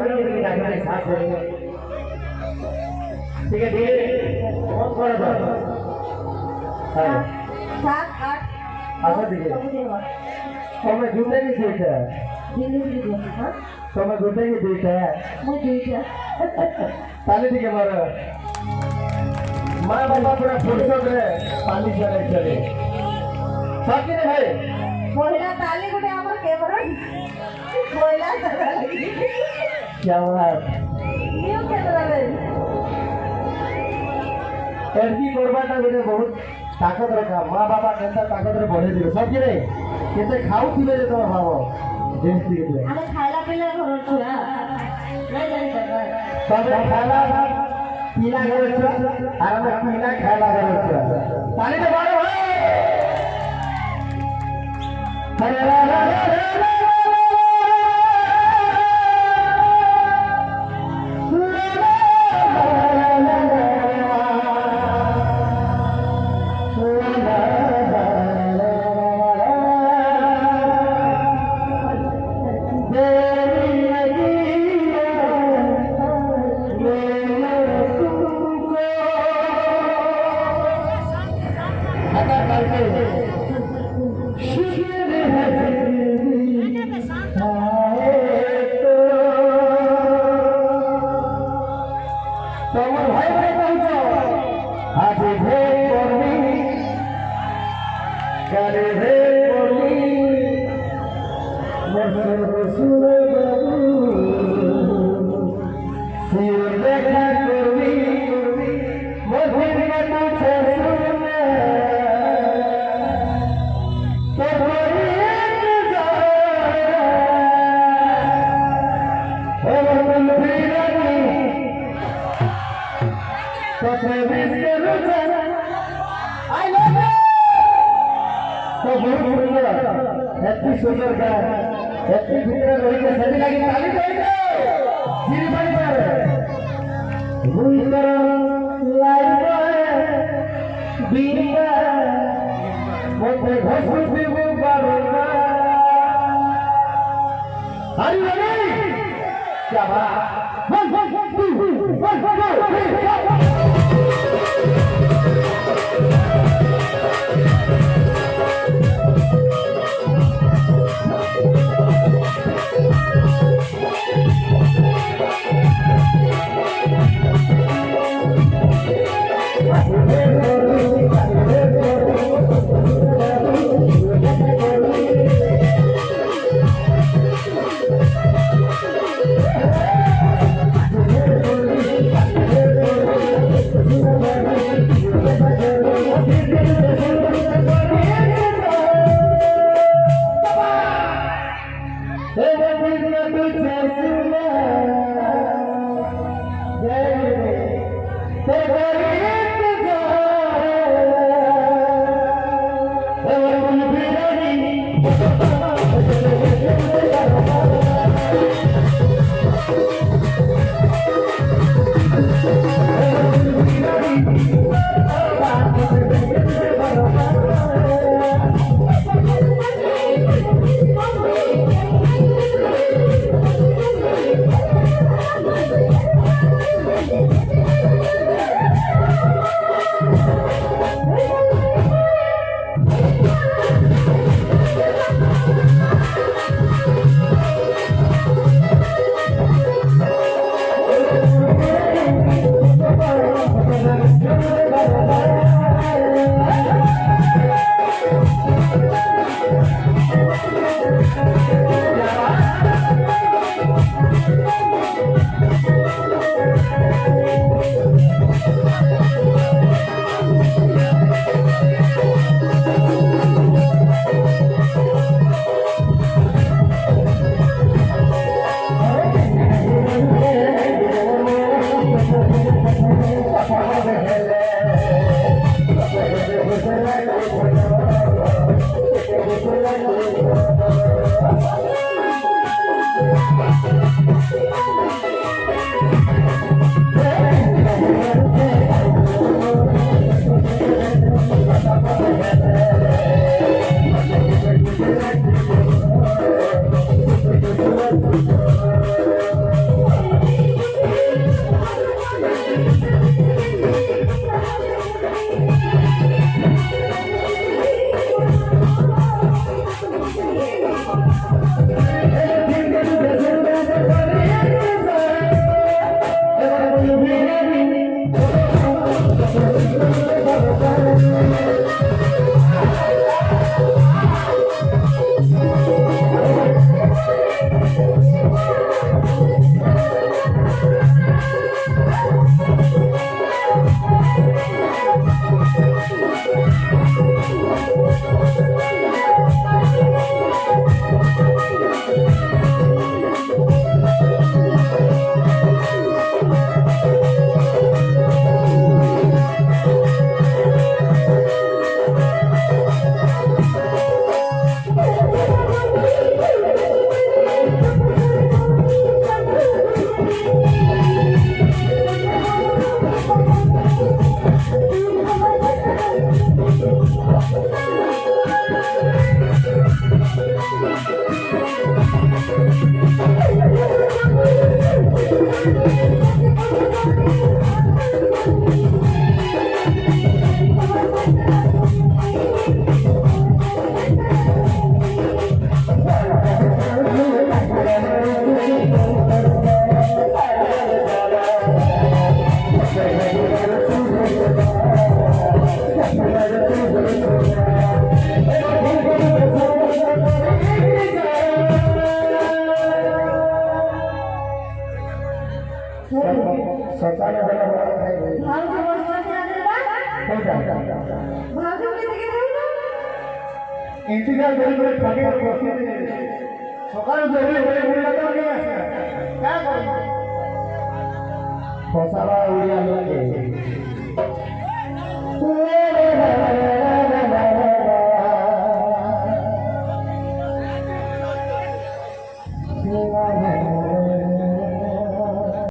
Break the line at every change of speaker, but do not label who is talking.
बराबर के आगे साथ है ठीक है धीरे कौन कौन है हां
7 8
आगे देखिए तो मैं जुड़ने की सोच है
दिल्ली हां
तो मैं जुड़ने की सोच है
मैं जुड़ा
ताली ठीक है मारो मां बाबा पूरा फुर्सत रे पानी चले साकी रे भाई
पहिला ताली गुटे हमर कैमरा पहिला ताली
क्या बात
न्यू कैमरा ले
एरजी करबाटा गोटे बहुत ताकत रखा माँ बाबा केंता ताकत रे बढ़े दिले सब कि रे केते खाऊ थिले जे तोर भाव देश दिले
आमे खाइला पिला घर छुआ नहीं जानी कर
तबे खाला पीला घर छुआ आराम पीला खाला घर छुआ ताली दे बारो हरे रा रा रा सुंदर का हैप्पी फिकर रही के सभी लगी ताली दो गिरी बड़ी पर भूल कर लाइव बीरा मोटे घोषित भी बारूदा हरी हरी क्या बात
Okay.
ସକାଳେ ଭଲ ଭଲ ଖାଇବେ
ଭାଉଜ ବସୁଛନ୍ତି ରାତିରେ
କୋଉଟା
ଭାଉଜ କେତେ ଦେଉନ
ଇଣ୍ଟିଗ୍ରାଲ କରି କରି ଠକେ ବସି ସକାଳୁ ଜଲ୍ଦି ଘରେ ବୁଲିଲା ତ କେହି ଆସିଲା କାଁ କରିବ ଫସାବା ଓଡ଼ିଆ ଲୋକେ